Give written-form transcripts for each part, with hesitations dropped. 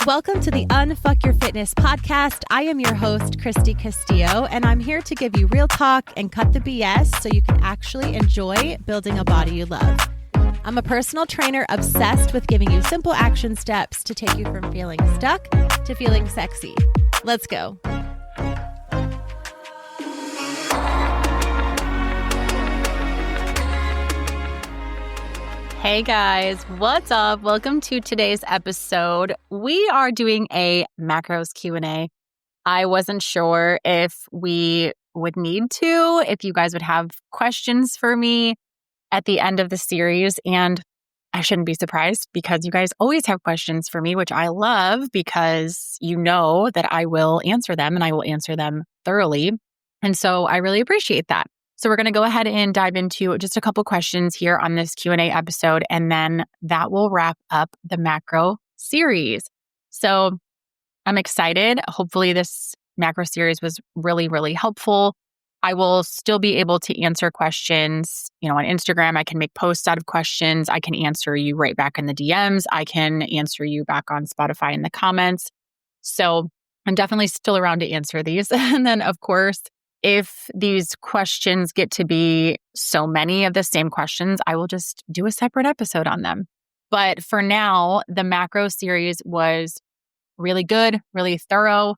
Welcome to the Unfuck Your Fitness podcast. I am your host, Christy Castillo, and I'm here to give you real talk and cut the BS so you can actually enjoy building a body you love. I'm a personal trainer obsessed with giving you simple action steps to take you from feeling stuck to feeling sexy. Let's go. Hey guys, what's up? Welcome to today's episode. We are doing a macros Q&A. I wasn't sure if we would need to, if you guys would have questions for me at the end of the series. And I shouldn't be surprised because you guys always have questions for me, which I love because you know that I will answer them and I will answer them thoroughly. And so I really appreciate that. So we're going to go ahead and dive into just a couple questions here on this Q&A episode, and then that will wrap up the macro series. So I'm excited. Hopefully this macro series was really, really helpful. I will still be able to answer questions, on Instagram. I can make posts out of questions. I can answer you right back in the DMs. I can answer you back on Spotify in the comments. So I'm definitely still around to answer these. And then, of course, if these questions get to be so many of the same questions, I will just do a separate episode on them. But for now, the macro series was really good, really thorough,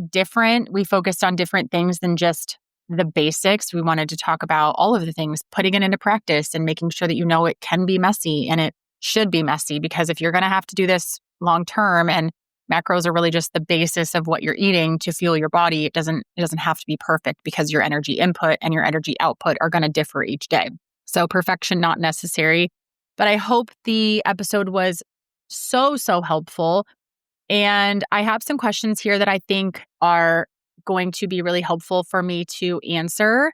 different. We focused on different things than just the basics. We wanted to talk about all of the things, putting it into practice and making sure that you know it can be messy and it should be messy, because if you're going to have to do this long term, and macros are really just the basis of what you're eating to fuel your body, it doesn't have to be perfect because your energy input and your energy output are going to differ each day. So perfection not necessary. But I hope the episode was so helpful. And I have some questions here that I think are going to be really helpful for me to answer.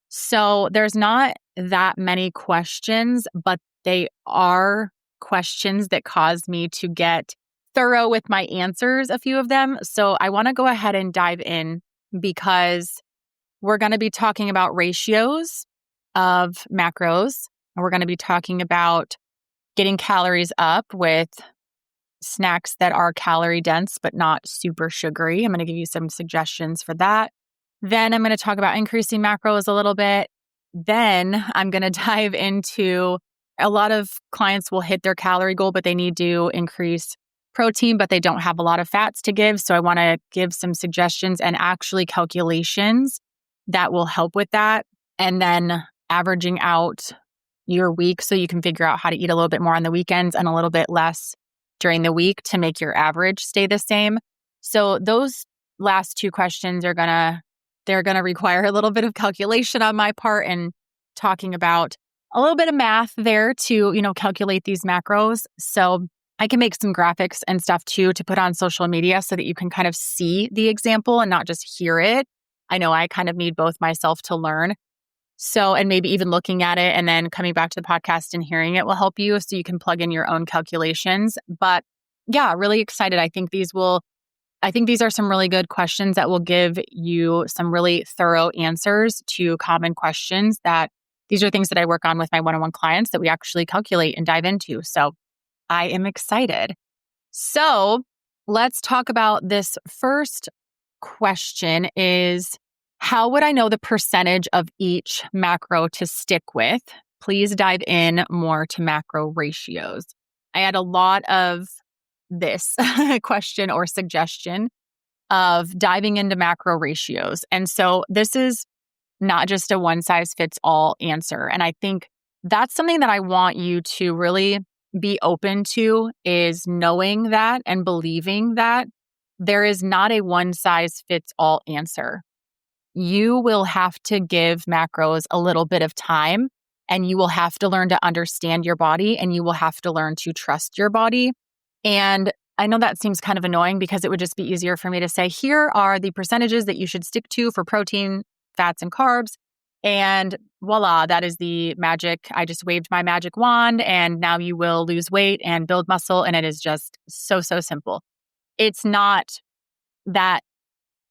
So there's not that many questions, but they are questions that caused me to get thorough with my answers, a few of them. So I want to go ahead and dive in because we're going to be talking about ratios of macros. And we're going to be talking about getting calories up with snacks that are calorie dense, but not super sugary. I'm going to give you some suggestions for that. Then I'm going to talk about increasing macros a little bit. Then I'm going to dive into a lot of clients will hit their calorie goal, but they need to increase protein, but they don't have a lot of fats to give. So I want to give some suggestions and actually calculations that will help with that. And then averaging out your week so you can figure out how to eat a little bit more on the weekends and a little bit less during the week to make your average stay the same. So those last two questions they're going to require a little bit of calculation on my part and talking about a little bit of math there to, calculate these macros. So I can make some graphics and stuff too to put on social media so that you can kind of see the example and not just hear it. I know I kind of need both myself to learn. So, and maybe even looking at it and then coming back to the podcast and hearing it will help you so you can plug in your own calculations. But yeah, really excited. I think these are some really good questions that will give you some really thorough answers to common questions that these are things that I work on with my one-on-one clients that we actually calculate and dive into. So I am excited. So let's talk about this first question is, how would I know the percentage of each macro to stick with? Please dive in more to macro ratios. I had a lot of this question or suggestion of diving into macro ratios. And so this is not just a one size fits all answer. And I think that's something that I want you to really be open to, is knowing that and believing that there is not a one size fits all answer. You will have to give macros a little bit of time, and you will have to learn to understand your body, and you will have to learn to trust your body. And I know that seems kind of annoying because it would just be easier for me to say, here are the percentages that you should stick to for protein, fats, and carbs. And voila, that is the magic. I just waved my magic wand and now you will lose weight and build muscle. And it is just so simple. It's not that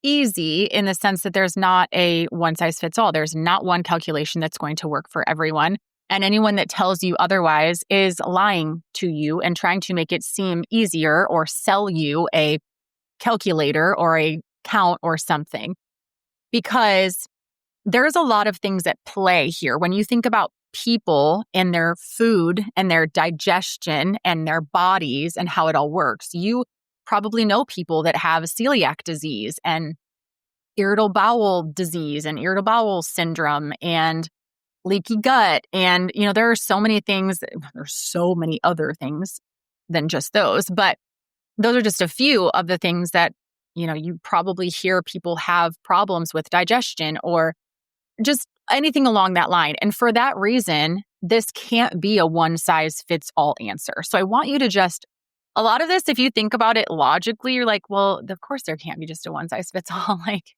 easy in the sense that there's not a one size fits all. There's not one calculation that's going to work for everyone. And anyone that tells you otherwise is lying to you and trying to make it seem easier or sell you a calculator or a count or something. Because there's a lot of things at play here. When you think about people and their food and their digestion and their bodies and how it all works, you probably know people that have celiac disease and irritable bowel disease and irritable bowel syndrome and leaky gut. And, there are so many things, there's so many other things than just those, but those are just a few of the things that, you probably hear people have problems with digestion or just anything along that line. And for that reason, this can't be a one size fits all answer. So I want you to a lot of this, if you think about it logically, you're like, well, of course there can't be just a one size fits all. Like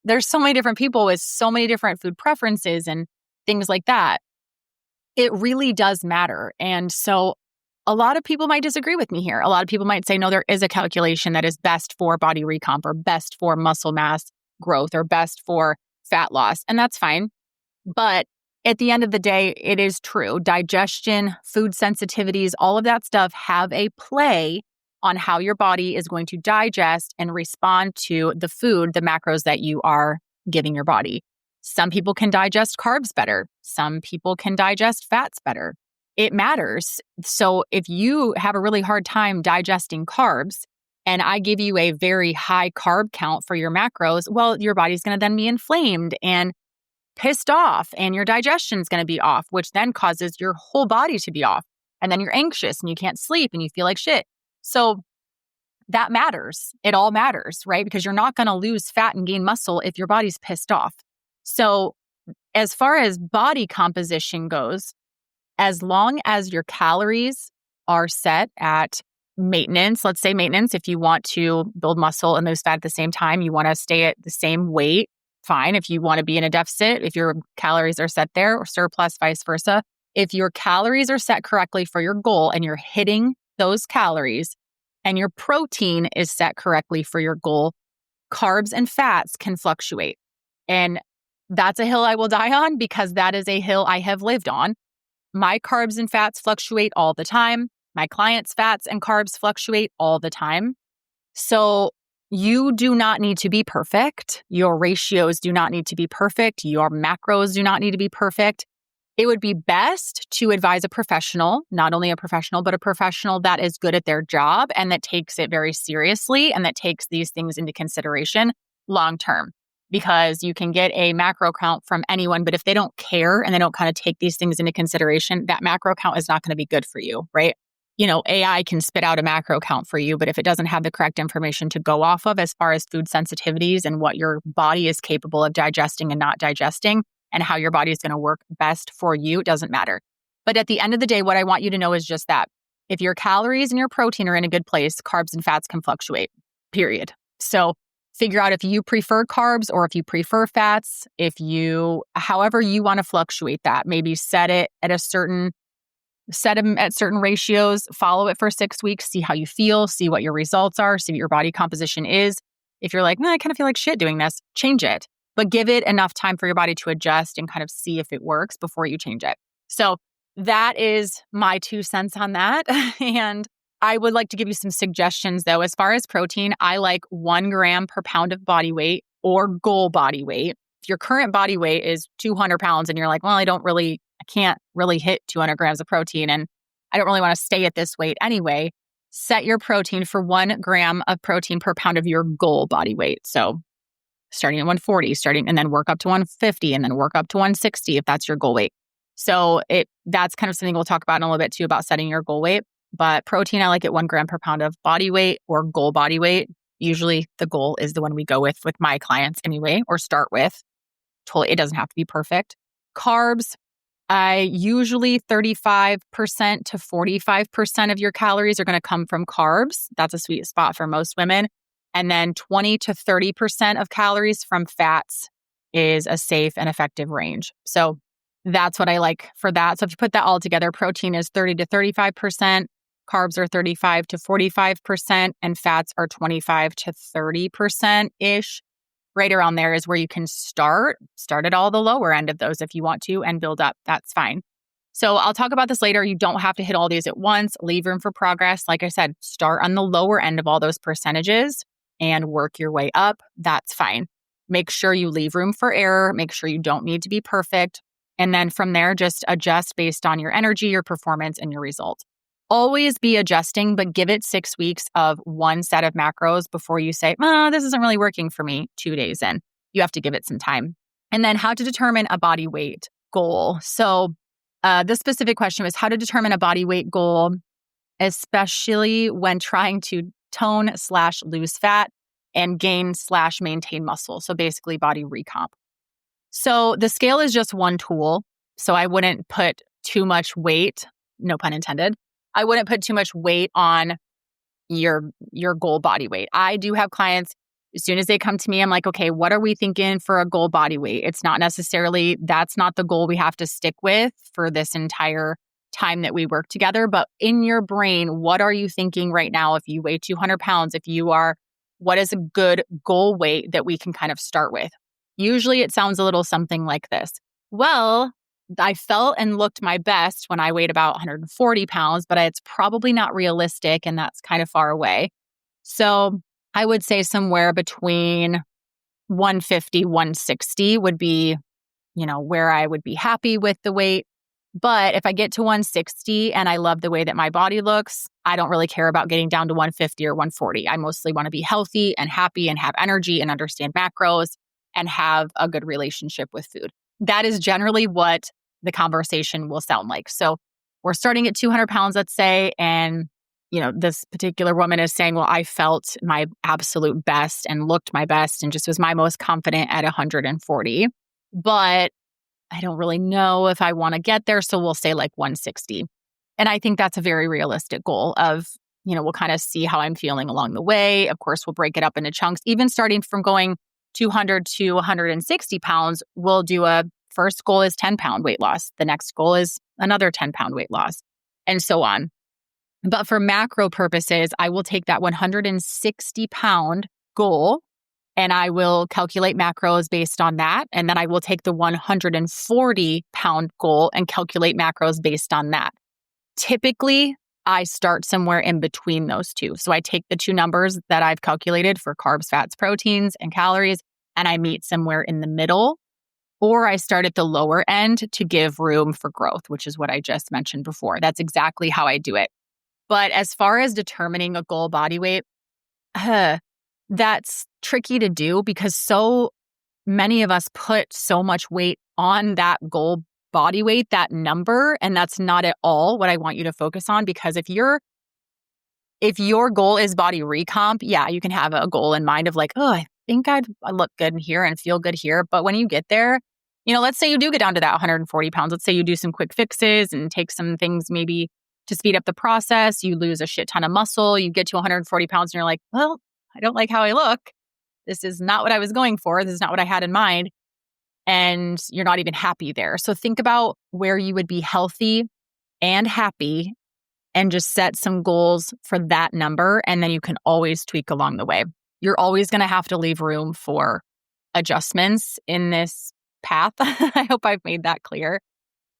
there's so many different people with so many different food preferences and things like that. It really does matter. And so a lot of people might disagree with me here. A lot of people might say, no, there is a calculation that is best for body recomp or best for muscle mass growth or best for fat loss. And that's fine. But at the end of the day, it is true. Digestion, food sensitivities, all of that stuff have a play on how your body is going to digest and respond to the food, the macros that you are giving your body. Some people can digest carbs better. Some people can digest fats better. It matters. So if you have a really hard time digesting carbs and I give you a very high carb count for your macros, well, your body's going to then be inflamed and pissed off and your digestion is going to be off, which then causes your whole body to be off. And then you're anxious and you can't sleep and you feel like shit. So that matters. It all matters, right? Because you're not going to lose fat and gain muscle if your body's pissed off. So as far as body composition goes, as long as your calories are set at maintenance, let's say maintenance, if you want to build muscle and lose fat at the same time, you want to stay at the same weight, fine. If you want to be in a deficit, if your calories are set there or surplus, vice versa. If your calories are set correctly for your goal and you're hitting those calories and your protein is set correctly for your goal, carbs and fats can fluctuate. And that's a hill I will die on because that is a hill I have lived on. My carbs and fats fluctuate all the time. My clients' fats and carbs fluctuate all the time. So you do not need to be perfect. Your ratios do not need to be perfect. Your macros do not need to be perfect. It would be best to advise a professional, not only a professional, but a professional that is good at their job and that takes it very seriously and that takes these things into consideration long term. Because you can get a macro count from anyone, but if they don't care and they don't kind of take these things into consideration, that macro count is not going to be good for you, right? AI can spit out a macro count for you, but if it doesn't have the correct information to go off of as far as food sensitivities and what your body is capable of digesting and not digesting and how your body is going to work best for you, it doesn't matter. But at the end of the day, what I want you to know is just that. If your calories and your protein are in a good place, carbs and fats can fluctuate, period. So figure out if you prefer carbs or if you prefer fats, however you want to fluctuate that. Maybe set them at certain ratios, follow it for 6 weeks, see how you feel, see what your results are, see what your body composition is. If you're like, I kind of feel like shit doing this, change it. But give it enough time for your body to adjust and kind of see if it works before you change it. So that is my 2 cents on that. And I would like to give you some suggestions though. As far as protein, I like 1 gram per pound of body weight or goal body weight. If your current body weight is 200 pounds and you're like, well, I can't really hit 200 grams of protein and I don't really want to stay at this weight anyway, set your protein for 1 gram of protein per pound of your goal body weight. So starting at 140, and then work up to 150 and then work up to 160 if that's your goal weight. So that's kind of something we'll talk about in a little bit too about setting your goal weight. But protein, I like it 1 gram per pound of body weight or goal body weight. Usually the goal is the one we go with my clients anyway, or start with. Totally, it doesn't have to be perfect. Carbs, I usually 35% to 45% of your calories are going to come from carbs. That's a sweet spot for most women. And then 20 to 30% of calories from fats is a safe and effective range. So that's what I like for that. So if you put that all together, protein is 30 to 35%, carbs are 35 to 45%, and fats are 25 to 30%-ish. Right around there is where you can start at all the lower end of those if you want to and build up. That's fine. So I'll talk about this later. You don't have to hit all these at once. Leave room for progress. Like I said, start on the lower end of all those percentages and work your way up. That's fine. Make sure you leave room for error. Make sure you don't need to be perfect. And then from there, just adjust based on your energy, your performance, and your results. Always be adjusting, but give it 6 weeks of one set of macros before you say, this isn't really working for me 2 days in. You have to give it some time. And then how to determine a body weight goal. So this specific question was how to determine a body weight goal, especially when trying to tone/lose fat and gain/maintain muscle. So basically body recomp. So the scale is just one tool. So I wouldn't put too much weight, no pun intended. I wouldn't put too much weight on your goal body weight. I do have clients, as soon as they come to me, I'm like, okay, what are we thinking for a goal body weight? It's not necessarily, that's not the goal we have to stick with for this entire time that we work together. But in your brain, what are you thinking right now? If you weigh 200 pounds, what is a good goal weight that we can kind of start with? Usually it sounds a little something like this. Well, I felt and looked my best when I weighed about 140 pounds, but it's probably not realistic and that's kind of far away. So I would say somewhere between 150, 160 would be, where I would be happy with the weight. But if I get to 160 and I love the way that my body looks, I don't really care about getting down to 150 or 140. I mostly want to be healthy and happy and have energy and understand macros and have a good relationship with food. That is generally what the conversation will sound like. So we're starting at 200 pounds, let's say, and this particular woman is saying, well, I felt my absolute best and looked my best and just was my most confident at 140. But I don't really know if I want to get there. So we'll say like 160. And I think that's a very realistic goal of, we'll kind of see how I'm feeling along the way. Of course, we'll break it up into chunks. Even starting from going 200 to 160 pounds, we'll do a first goal is 10-pound weight loss. The next goal is another 10-pound weight loss, and so on. But for macro purposes, I will take that 160-pound goal and I will calculate macros based on that. And then I will take the 140-pound goal and calculate macros based on that. Typically, I start somewhere in between those two. So I take the two numbers that I've calculated for carbs, fats, proteins, and calories, and I meet somewhere in the middle. Or I start at the lower end to give room for growth, which is what I just mentioned before. That's exactly how I do it. But as far as determining a goal body weight, that's tricky to do because so many of us put so much weight on that goal body weight, that number, and that's not at all what I want you to focus on. Because if your goal is body recomp, yeah, you can have a goal in mind of like, I think I look good in here and feel good here. But when you get there, let's say you do get down to that 140 pounds. Let's say you do some quick fixes and take some things maybe to speed up the process. You lose a shit ton of muscle. You get to 140 pounds and you're like, well, I don't like how I look. This is not what I was going for. This is not what I had in mind. And you're not even happy there. So think about where you would be healthy and happy and just set some goals for that number. And then you can always tweak along the way. You're always going to have to leave room for adjustments in this path. I hope I've made that clear.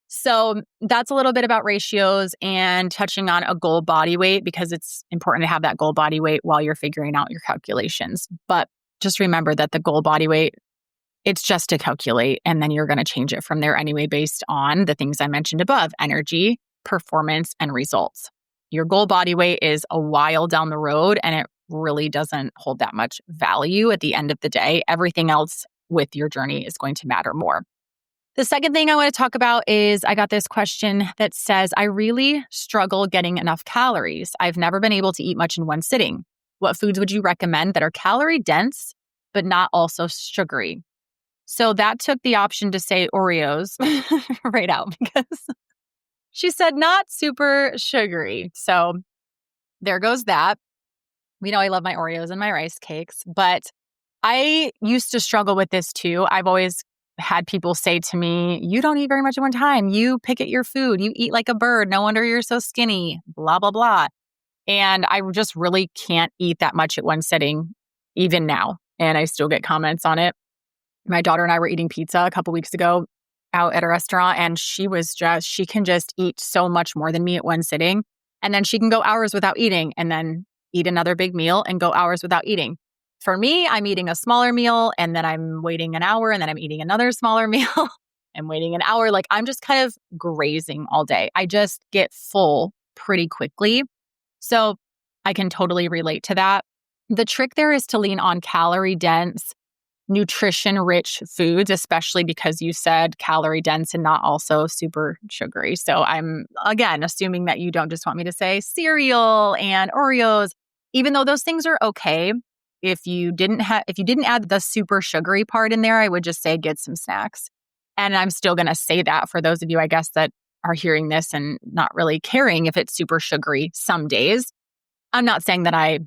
So that's a little bit about ratios and touching on a goal body weight because it's important to have that goal body weight while you're figuring out your calculations. But just remember that the goal body weight, it's just to calculate, and then you're going to change it from there anyway based on the things I mentioned above: energy, performance, and results. Your goal body weight is a while down the road, and it really doesn't hold that much value at the end of the day. Everything else with your journey is going to matter more. The second thing I want to talk about is I got this question that says, I really struggle getting enough calories. I've never been able to eat much in one sitting. What foods would you recommend that are calorie dense, but not also sugary? So that took the option to say Oreos right out because she said not super sugary. So there goes that. We know I love my Oreos and my rice cakes, but I used to struggle with this too. I've always had people say to me, you don't eat very much at one time. You pick at your food. You eat like a bird. No wonder you're so skinny, blah, blah, blah. And I just really can't eat that much at one sitting, even now. And I still get comments on it. My daughter and I were eating pizza a couple weeks ago, out at a restaurant and she can just eat so much more than me at one sitting. And then she can go hours without eating and then eat another big meal and go hours without eating. For me, I'm eating a smaller meal and then I'm waiting an hour and then I'm eating another smaller meal. I'm waiting an hour. Like I'm just kind of grazing all day. I just get full pretty quickly. So I can totally relate to that. The trick there is to lean on calorie-dense, nutrition-rich foods, especially because you said calorie-dense and not also super sugary. So I'm, again, assuming that you don't just want me to say cereal and Oreos, even though those things are okay. If you didn't add the super sugary part in there, I would just say get some snacks. And I'm still going to say that for those of you, I guess, that are hearing this and not really caring if it's super sugary some days. I'm not saying that I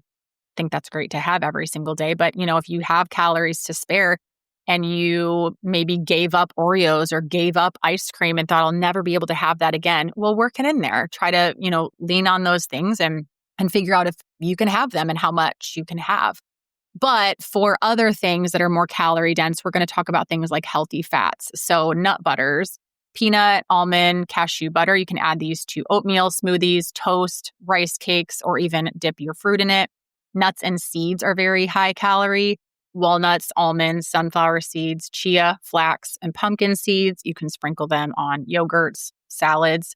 think that's great to have every single day, but if you have calories to spare and you maybe gave up Oreos or gave up ice cream and thought I'll never be able to have that again, well, work it in there. Try to, lean on those things and figure out if you can have them and how much you can have. But for other things that are more calorie dense, we're going to talk about things like healthy fats. So nut butters, peanut, almond, cashew butter. You can add these to oatmeal, smoothies, toast, rice cakes, or even dip your fruit in it. Nuts and seeds are very high calorie. Walnuts, almonds, sunflower seeds, chia, flax, and pumpkin seeds. You can sprinkle them on yogurts, salads.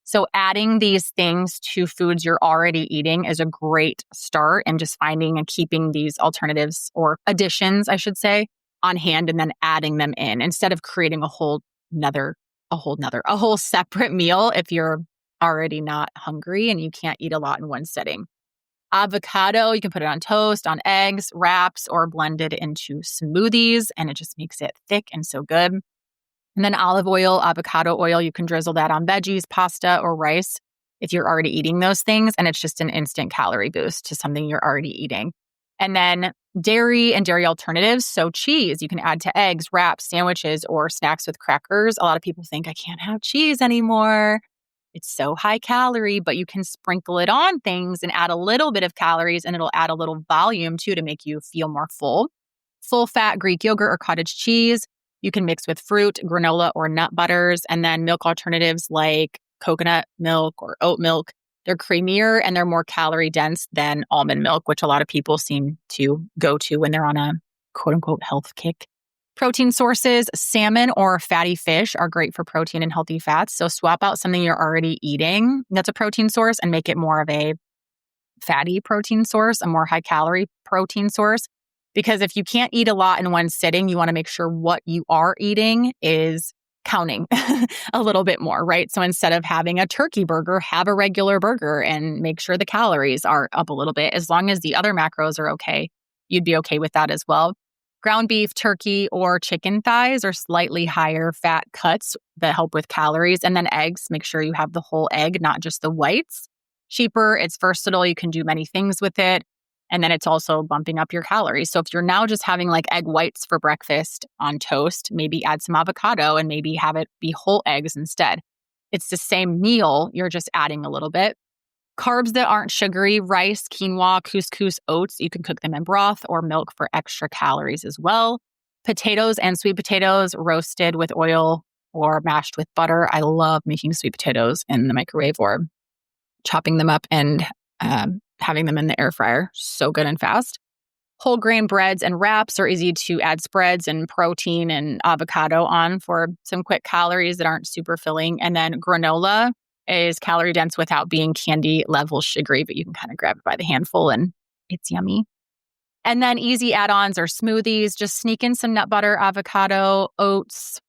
So adding these things to foods you're already eating is a great start, and just finding and keeping these alternatives or additions, I should say, on hand and then adding them in instead of creating a whole separate meal if you're already not hungry and you can't eat a lot in one sitting. Avocado, you can put it on toast, on eggs, wraps, or blend it into smoothies, and it just makes it thick and so good. And then olive oil, avocado oil, you can drizzle that on veggies, pasta, or rice if you're already eating those things. And it's just an instant calorie boost to something you're already eating. And then dairy and dairy alternatives. So cheese, you can add to eggs, wraps, sandwiches, or snacks with crackers. A lot of people think I can't have cheese anymore. It's so high calorie, but you can sprinkle it on things and add a little bit of calories, and it'll add a little volume too to make you feel more full. Full fat Greek yogurt or cottage cheese. You can mix with fruit, granola, or nut butters, and then milk alternatives like coconut milk or oat milk. They're creamier and they're more calorie dense than almond milk, which a lot of people seem to go to when they're on a quote unquote health kick. Protein sources, salmon or fatty fish are great for protein and healthy fats. So swap out something you're already eating that's a protein source and make it more of a fatty protein source, a more high calorie protein source. Because if you can't eat a lot in one sitting, you want to make sure what you are eating is counting a little bit more, right? So instead of having a turkey burger, have a regular burger and make sure the calories are up a little bit. As long as the other macros are okay, you'd be okay with that as well. Ground beef, turkey, or chicken thighs are slightly higher fat cuts that help with calories. And then eggs, make sure you have the whole egg, not just the whites. Cheaper, it's versatile. You can do many things with it. And then it's also bumping up your calories. So if you're now just having like egg whites for breakfast on toast, maybe add some avocado and maybe have it be whole eggs instead. It's the same meal, you're just adding a little bit. Carbs that aren't sugary, rice, quinoa, couscous, oats, you can cook them in broth or milk for extra calories as well. Potatoes and sweet potatoes roasted with oil or mashed with butter. I love making sweet potatoes in the microwave or chopping them up and having them in the air fryer. So good and fast. Whole grain breads and wraps are easy to add spreads and protein and avocado on for some quick calories that aren't super filling. And then granola is calorie dense without being candy level sugary, but you can kind of grab it by the handful and it's yummy. And then easy add-ons are smoothies. Just sneak in some nut butter, avocado, oats,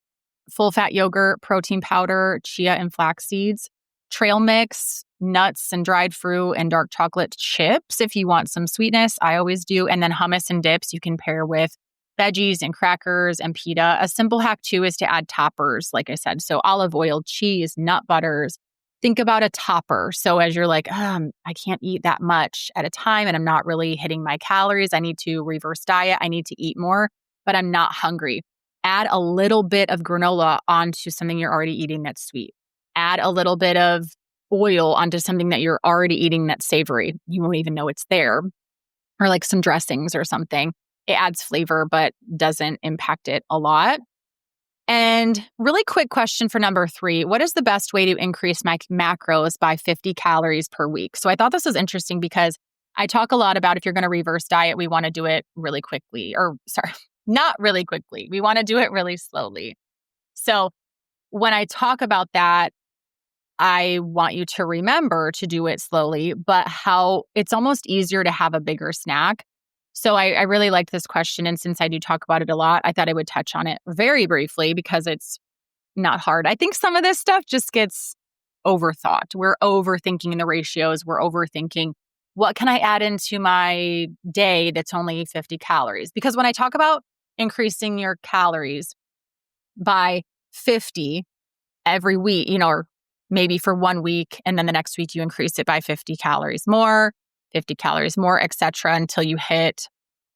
full fat yogurt, protein powder, chia and flax seeds, trail mix, nuts and dried fruit, and dark chocolate chips if you want some sweetness. I always do. And then hummus and dips you can pair with veggies and crackers and pita. A simple hack too is to add toppers, like I said. So olive oil, cheese, nut butters. Think about a topper. So as you're like, I can't eat that much at a time and I'm not really hitting my calories. I need to reverse diet. I need to eat more, but I'm not hungry. Add a little bit of granola onto something you're already eating that's sweet. Add a little bit of oil onto something that you're already eating that's savory. You won't even know it's there. Or like some dressings or something. It adds flavor, but doesn't impact it a lot. And really quick question for number 3. What is the best way to increase my macros by 50 calories per week? So I thought this was interesting because I talk a lot about if you're going to reverse diet, we want to do it really quickly, or sorry, not really quickly. We want to do it really slowly. So when I talk about that, I want you to remember to do it slowly, but how it's almost easier to have a bigger snack. So I really liked this question. And since I do talk about it a lot, I thought I would touch on it very briefly because it's not hard. I think some of this stuff just gets overthought. We're overthinking the ratios. We're overthinking what can I add into my day that's only 50 calories? Because when I talk about increasing your calories by 50 every week, or maybe for 1 week, and then the next week you increase it by 50 calories more, et cetera, until you hit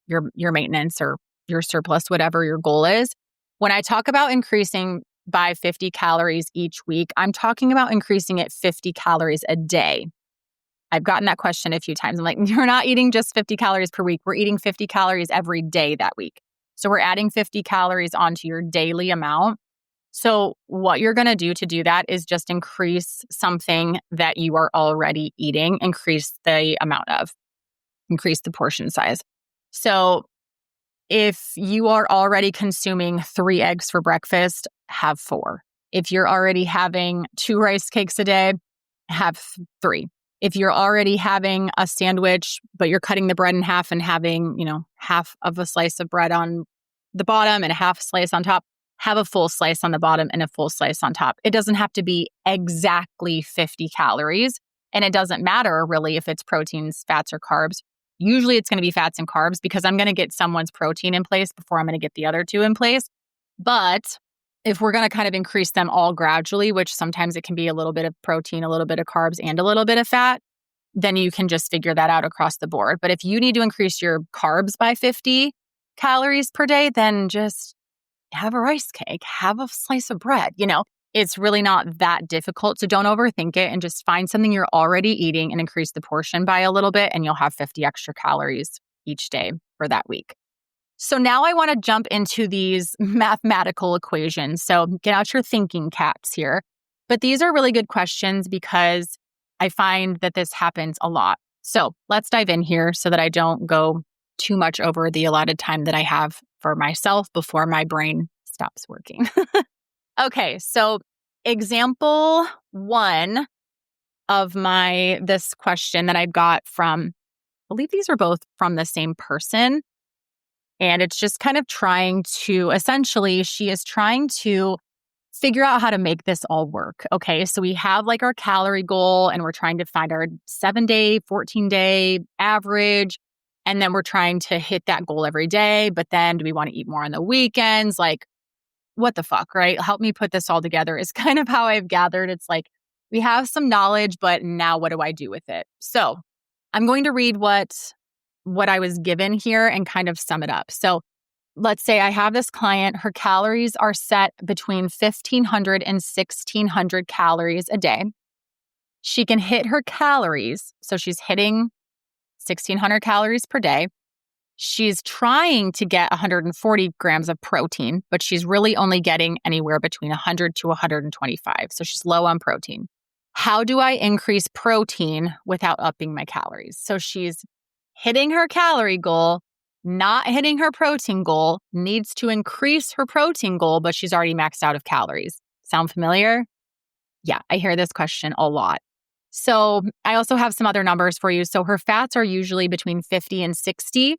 your maintenance or your surplus, whatever your goal is. When I talk about increasing by 50 calories each week, I'm talking about increasing it 50 calories a day. I've gotten that question a few times. I'm like, you're not eating just 50 calories per week. We're eating 50 calories every day that week. So we're adding 50 calories onto your daily amount. So what you're going to do to do that is just increase something that you are already eating, increase the amount of, increase the portion size. So if you are already consuming 3 eggs for breakfast, have 4. If you're already having 2 rice cakes a day, have 3. If you're already having a sandwich, but you're cutting the bread in half and having, half of a slice of bread on the bottom and a half slice on top, have a full slice on the bottom and a full slice on top. It doesn't have to be exactly 50 calories. And it doesn't matter really if it's proteins, fats, or carbs. Usually it's going to be fats and carbs because I'm going to get someone's protein in place before I'm going to get the other 2 in place. But if we're going to kind of increase them all gradually, which sometimes it can be a little bit of protein, a little bit of carbs, and a little bit of fat, then you can just figure that out across the board. But if you need to increase your carbs by 50 calories per day, then just have a rice cake, have a slice of bread. It's really not that difficult. So don't overthink it and just find something you're already eating and increase the portion by a little bit, and you'll have 50 extra calories each day for that week. So now I want to jump into these mathematical equations. So get out your thinking caps here. But these are really good questions because I find that this happens a lot. So let's dive in here so that I don't go too much over the allotted time that I have for myself before my brain stops working. Okay, so example 1 of this question that I got from, I believe these are both from the same person. And it's just kind of essentially, she is trying to figure out how to make this all work. Okay, so we have like our calorie goal and we're trying to find our 7-day, 14-day average. And then we're trying to hit that goal every day. But then do we want to eat more on the weekends? Like, what the fuck, right? Help me put this all together is kind of how I've gathered. It's like, we have some knowledge, but now what do I do with it? So I'm going to read what I was given here and kind of sum it up. So let's say I have this client, her calories are set between 1,500 and 1,600 calories a day. She can hit her calories. So she's hitting 1,600 calories per day. She's trying to get 140 grams of protein, but she's really only getting anywhere between 100 to 125. So she's low on protein. How do I increase protein without upping my calories? So she's hitting her calorie goal, not hitting her protein goal, needs to increase her protein goal, but she's already maxed out of calories. Sound familiar? Yeah, I hear this question a lot. So I also have some other numbers for you. So her fats are usually between 50 and 60.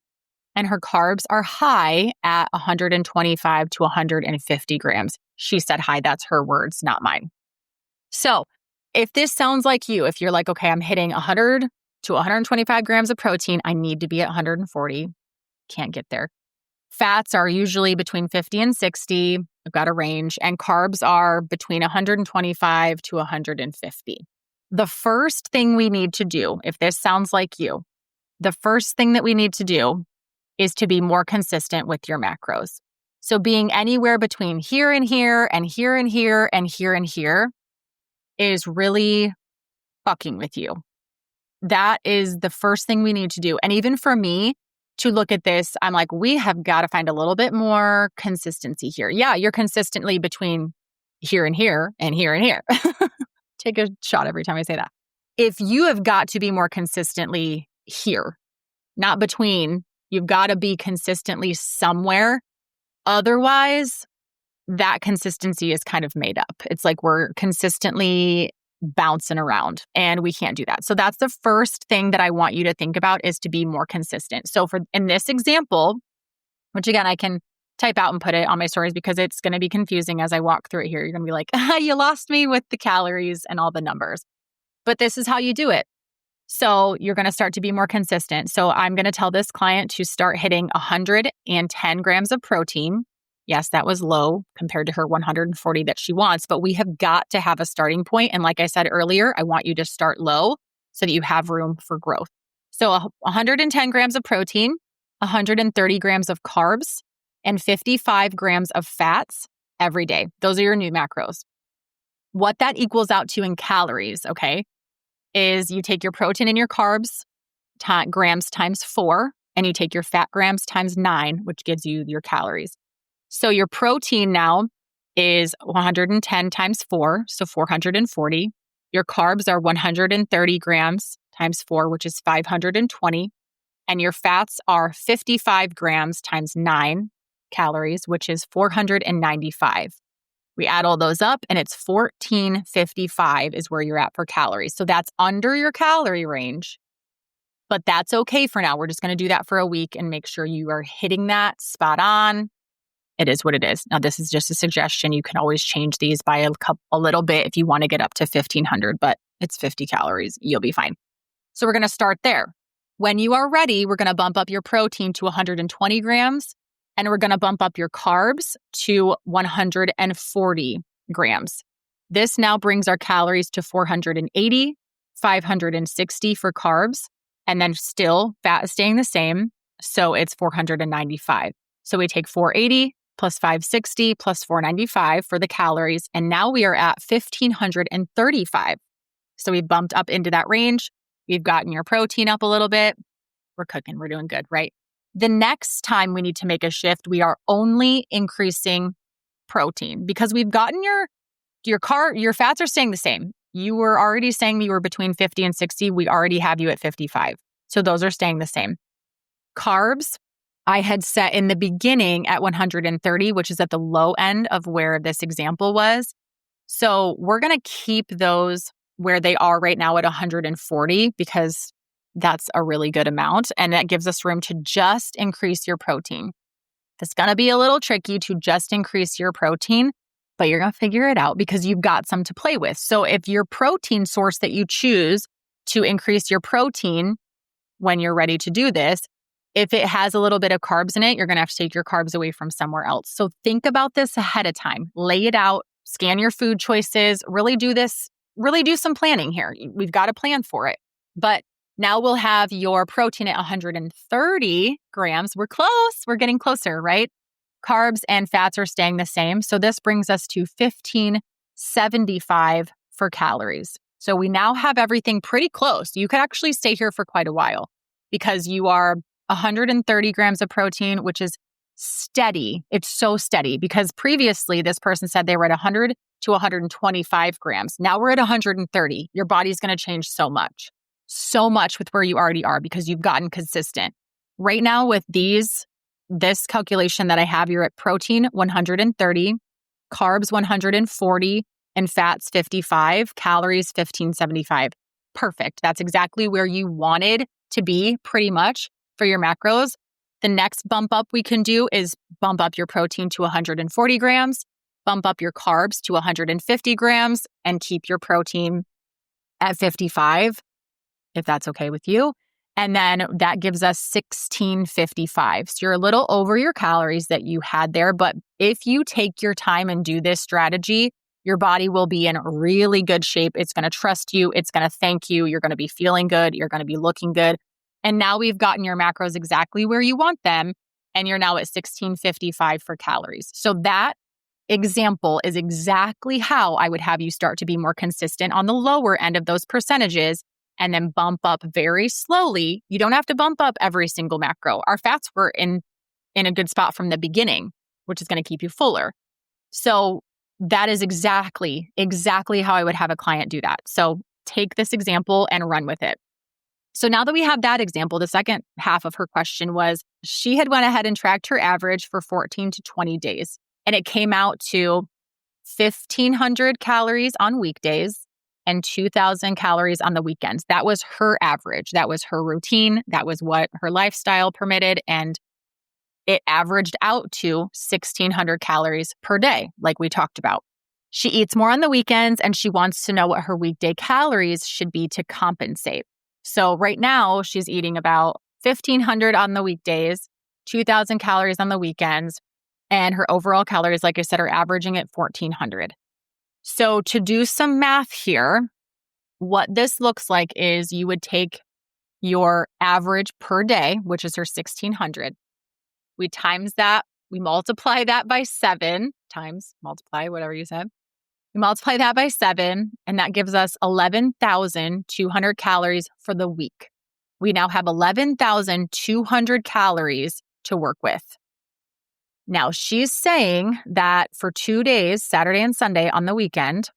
And her carbs are high at 125 to 150 grams. She said high. That's her words, not mine. So if this sounds like you, if you're like, okay, I'm hitting 100 to 125 grams of protein, I need to be at 140. Can't get there. Fats are usually between 50 and 60. I've got a range. And carbs are between 125 to 150. The first thing we need to do, if this sounds like you, the first thing that we need to do is to be more consistent with your macros. So being anywhere between here and here and here and here and here and here is really fucking with you. That is the first thing we need to do. And even for me, to look at this, I'm like, we have got to find a little bit more consistency here. Yeah, you're consistently between here and here and here and here. Take a shot every time I say that. If you have got to be more consistently here, not between, you've got to be consistently somewhere. Otherwise, that consistency is kind of made up. It's like we're consistently bouncing around and we can't do that. So that's the first thing that I want you to think about, is to be more consistent. So in this example, which again, I can type out and put it on my stories because it's going to be confusing as I walk through it here. You're going to be like, you lost me with the calories and all the numbers. But this is how you do it. So you're going to start to be more consistent. So I'm going to tell this client to start hitting 110 grams of protein. Yes, that was low compared to her 140 that she wants, but we have got to have a starting point. And like I said earlier, I want you to start low so that you have room for growth. So 110 grams of protein, 130 grams of carbs, and 55 grams of fats every day. Those are your new macros. What that equals out to in calories, okay, is you take your protein and your carbs grams times 4, and you take your fat grams times 9, which gives you your calories. So your protein now is 110 times 4, so 440. Your carbs are 130 grams times 4, which is 520. And your fats are 55 grams times 9 calories, which is 495. We add all those up and it's 1455 is where you're at for calories. So that's under your calorie range, but that's okay for now. We're just going to do that for a week and make sure you are hitting that spot on. It is what it is. Now, this is just a suggestion. You can always change these by a little bit if you want to get up to 1500, but it's 50 calories. You'll be fine. So we're going to start there. When you are ready, we're going to bump up your protein to 120 grams, and we're going to bump up your carbs to 140 grams. This now brings our calories to 480, 560 for carbs, and then still fat is staying the same. So it's 495. So we take 480 plus 560 plus 495 for the calories. And now we are at 1,535. So we bumped up into that range. We've gotten your protein up a little bit. We're cooking. We're doing good, right? The next time we need to make a shift, we are only increasing protein because we've gotten your fats are staying the same. You were already saying you were between 50 and 60. We already have you at 55. So those are staying the same. Carbs, I had set in the beginning at 130, which is at the low end of where this example was. So we're going to keep those where they are right now at 140 because that's a really good amount. And that gives us room to just increase your protein. It's going to be a little tricky to just increase your protein, but you're going to figure it out because you've got some to play with. So if your protein source that you choose to increase your protein when you're ready to do this, if it has a little bit of carbs in it, you're going to have to take your carbs away from somewhere else. So think about this ahead of time. Lay it out, scan your food choices, really do some planning here. We've got a plan for it. But now we'll have your protein at 130 grams. We're close. We're getting closer, right? Carbs and fats are staying the same. So this brings us to 1575 for calories. So we now have everything pretty close. You could actually stay here for quite a while because you are 130 grams of protein, which is steady. It's so steady because previously this person said they were at 100 to 125 grams. Now we're at 130. Your body's going to change so much with where you already are because you've gotten consistent. Right now with this calculation that I have, you're at protein 130, carbs 140, and fats 55, calories 1575. Perfect. That's exactly where you wanted to be pretty much for your macros. The next bump up we can do is bump up your protein to 140 grams, bump up your carbs to 150 grams, and keep your protein at 55, if that's okay with you. And then that gives us 1655. So you're a little over your calories that you had there. But if you take your time and do this strategy, your body will be in really good shape. It's going to trust you. It's going to thank you. You're going to be feeling good. You're going to be looking good. And now we've gotten your macros exactly where you want them. And you're now at 1655 for calories. So that example is exactly how I would have you start to be more consistent on the lower end of those percentages and then bump up very slowly. You don't have to bump up every single macro. Our fats were in a good spot from the beginning, which is going to keep you fuller. So that is exactly how I would have a client do that. So take this example and run with it. So now that we have that example, the second half of her question was she had went ahead and tracked her average for 14 to 20 days. And it came out to 1,500 calories on weekdays and 2,000 calories on the weekends. That was her average. That was her routine. That was what her lifestyle permitted. And it averaged out to 1,600 calories per day, like we talked about. She eats more on the weekends and she wants to know what her weekday calories should be to compensate. So right now she's eating about 1,500 on the weekdays, 2,000 calories on the weekends, and her overall calories, like I said, are averaging at 1,400. So to do some math here, what this looks like is you would take your average per day, which is her 1,600. We times that, we multiply that by 7 times, multiply, whatever you said. We multiply that by 7, and that gives us 11,200 calories for the week. We now have 11,200 calories to work with. Now, she's saying that for 2 days, Saturday and Sunday on the weekend,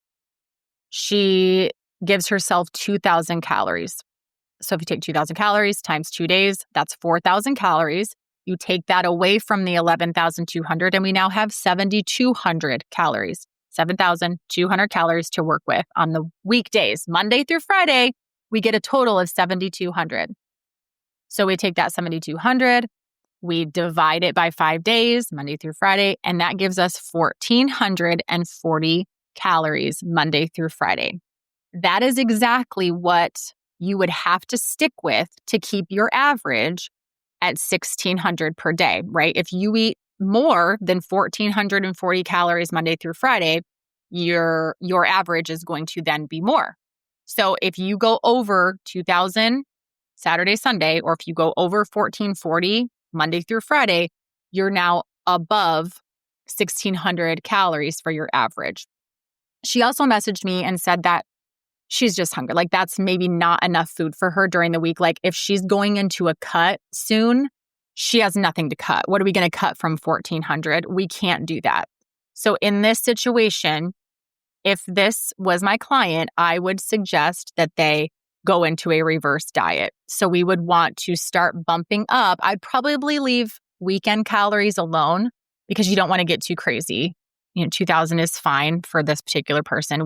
she gives herself 2,000 calories. So if you take 2,000 calories times 2 days, that's 4,000 calories. You take that away from the 11,200, and we now have 7,200 calories. 7,200 calories to work with on the weekdays. Monday through Friday, we get a total of 7,200. So we take that 7,200, we divide it by 5 days, Monday through Friday, and that gives us 1,440 calories Monday through Friday. That is exactly what you would have to stick with to keep your average at 1,600 per day, right? If you eat more than 1,440 calories Monday through Friday, your average is going to then be more. So if you go over 2,000 Saturday, Sunday, or if you go over 1,440 Monday through Friday, you're now above 1,600 calories for your average. She also messaged me and said that she's just hungry. Like that's maybe not enough food for her during the week. Like if she's going into a cut soon, she has nothing to cut. What are we going to cut from 1,400? We can't do that. So in this situation, if this was my client, I would suggest that they go into a reverse diet. So we would want to start bumping up. I'd probably leave weekend calories alone because you don't want to get too crazy. 2,000 is fine for this particular person.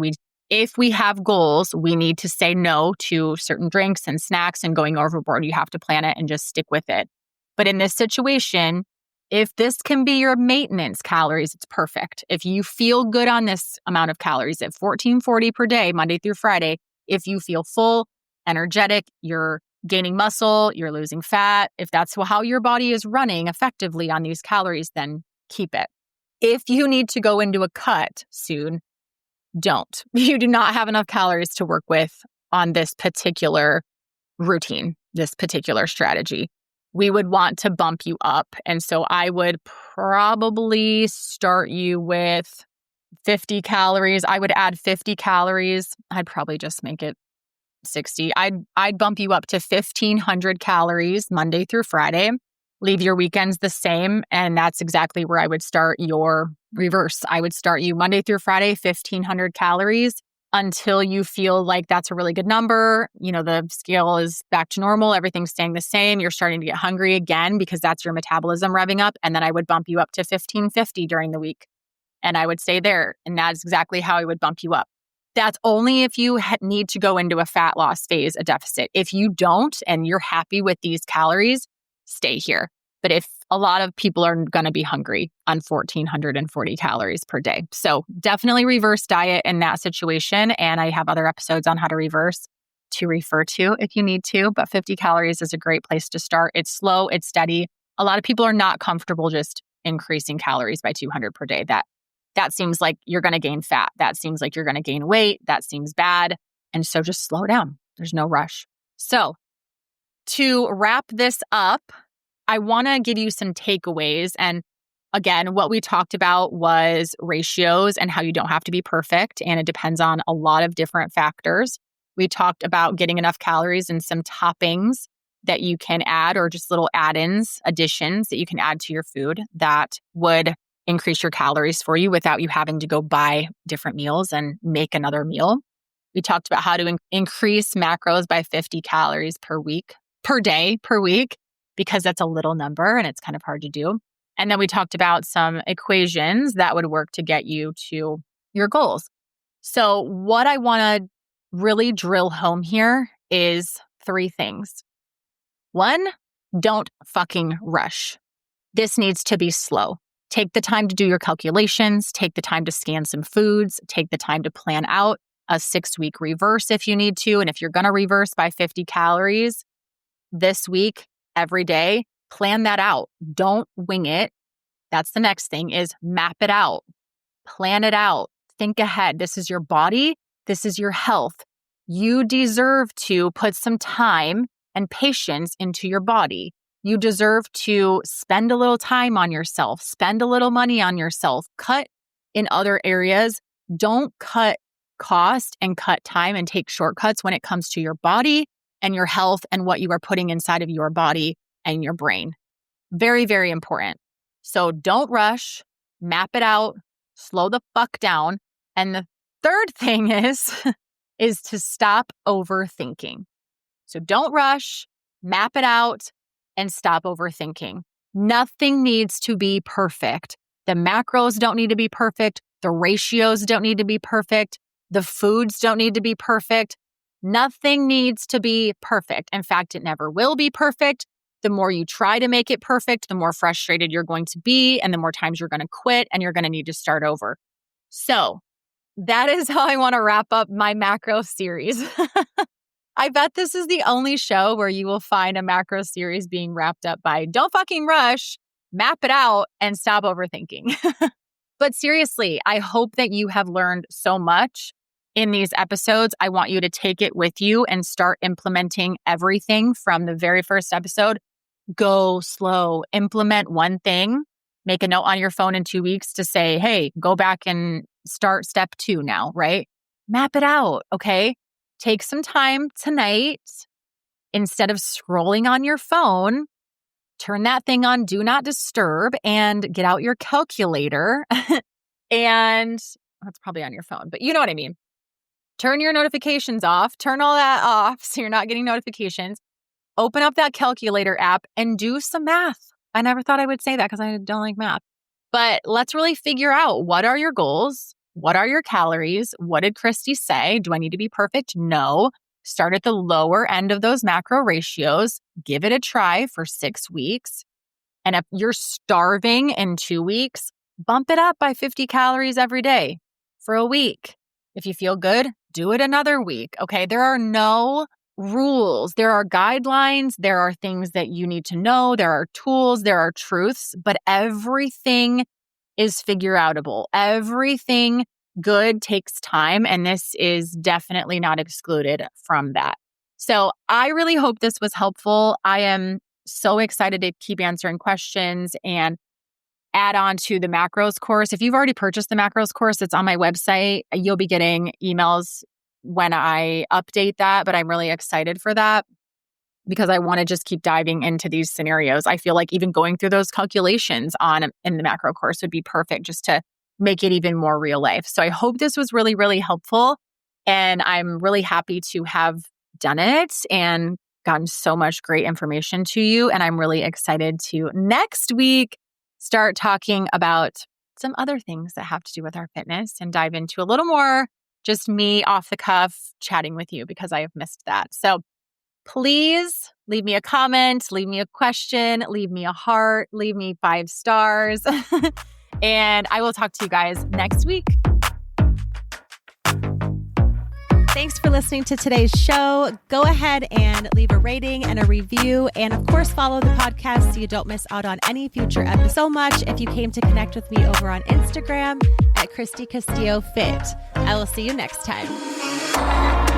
If we have goals, we need to say no to certain drinks and snacks and going overboard. You have to plan it and just stick with it. But in this situation, if this can be your maintenance calories, it's perfect. If you feel good on this amount of calories at 1,440 per day, Monday through Friday, if you feel full, energetic, you're gaining muscle, you're losing fat, if that's how your body is running effectively on these calories, then keep it. If you need to go into a cut soon, don't. You do not have enough calories to work with on this particular routine, this particular strategy. We would want to bump you up. And so I would probably start you with 50 calories. I would add 50 calories. I'd probably just make it 60. I'd bump you up to 1,500 calories Monday through Friday. Leave your weekends the same. And that's exactly where I would start your reverse. I would start you Monday through Friday, 1,500 calories until you feel like that's a really good number. The scale is back to normal. Everything's staying the same. You're starting to get hungry again because that's your metabolism revving up. And then I would bump you up to 1,550 during the week. And I would stay there. And that's exactly how I would bump you up. That's only if you need to go into a fat loss phase, a deficit. If you don't, and you're happy with these calories, stay here. But if a lot of people are going to be hungry on 1,440 calories per day. So definitely reverse diet in that situation. And I have other episodes on how to reverse to refer to if you need to. But 50 calories is a great place to start. It's slow, it's steady. A lot of people are not comfortable just increasing calories by 200 per day. That seems like you're going to gain fat. That seems like you're going to gain weight. That seems bad. And so just slow down. There's no rush. So to wrap this up, I want to give you some takeaways. And again, what we talked about was ratios and how you don't have to be perfect. And it depends on a lot of different factors. We talked about getting enough calories and some toppings that you can add, or just little add-ins, additions that you can add to your food that would increase your calories for you without you having to go buy different meals and make another meal. We talked about how to increase macros by 50 calories per day, because that's a little number and it's kind of hard to do. And then we talked about some equations that would work to get you to your goals. So what I want to really drill home here is 3 things. 1, don't fucking rush. This needs to be slow. Take the time to do your calculations, take the time to scan some foods, take the time to plan out a 6-week reverse if you need to. And if you're going to reverse by 50 calories this week, every day, plan that out. Don't wing it. That's the next thing, is map it out. Plan it out. Think ahead. This is your body. This is your health. You deserve to put some time and patience into your body. You deserve to spend a little time on yourself, spend a little money on yourself, cut in other areas. Don't cut cost and cut time and take shortcuts when it comes to your body and your health and what you are putting inside of your body and your brain. Very, very important. So don't rush, map it out, slow the fuck down. And the third thing is to stop overthinking. So don't rush, map it out, and stop overthinking. Nothing needs to be perfect. The macros don't need to be perfect. The ratios don't need to be perfect. The foods don't need to be perfect. Nothing needs to be perfect. In fact, it never will be perfect. The more you try to make it perfect, the more frustrated you're going to be, and the more times you're going to quit and you're going to need to start over. So that is how I want to wrap up my macro series. I bet this is the only show where you will find a macro series being wrapped up by don't fucking rush, map it out, and stop overthinking. But seriously, I hope that you have learned so much in these episodes. I want you to take it with you and start implementing everything from the very first episode. Go slow, implement one thing, make a note on your phone in 2 weeks to say, hey, go back and start step 2 now, right? Map it out, okay? Take some time tonight. Instead of scrolling on your phone, turn that thing on Do Not Disturb and get out your calculator. And that's probably on your phone, but you know what I mean. Turn your notifications off. Turn all that off so you're not getting notifications. Open up that calculator app and do some math. I never thought I would say that because I don't like math. But let's really figure out, what are your goals? What are your calories? What did Christy say? Do I need to be perfect? No. Start at the lower end of those macro ratios. Give it a try for 6 weeks. And if you're starving in 2 weeks, bump it up by 50 calories every day for a week. If you feel good, do it another week. Okay, there are no rules. There are guidelines. There are things that you need to know. There are tools. There are truths, but everything is figure outable. Everything good takes time, and this is definitely not excluded from that. So I really hope this was helpful. I am so excited to keep answering questions and add on to the macros course. If you've already purchased the macros course, it's on my website. You'll be getting emails when I update that, but I'm really excited for that because I want to just keep diving into these scenarios. I feel like even going through those calculations in the macro course would be perfect just to make it even more real life. So I hope this was really, really helpful. And I'm really happy to have done it and gotten so much great information to you. And I'm really excited to next week start talking about some other things that have to do with our fitness and dive into a little more just me off the cuff chatting with you because I have missed that. So please leave me a comment, leave me a question, leave me a heart, leave me 5 stars. And I will talk to you guys next week. Thanks for listening to today's show. Go ahead and leave a rating and a review. And of course, follow the podcast so you don't miss out on any future episodes. So much if you came to connect with me over on Instagram at Christy Castillo Fit. I will see you next time.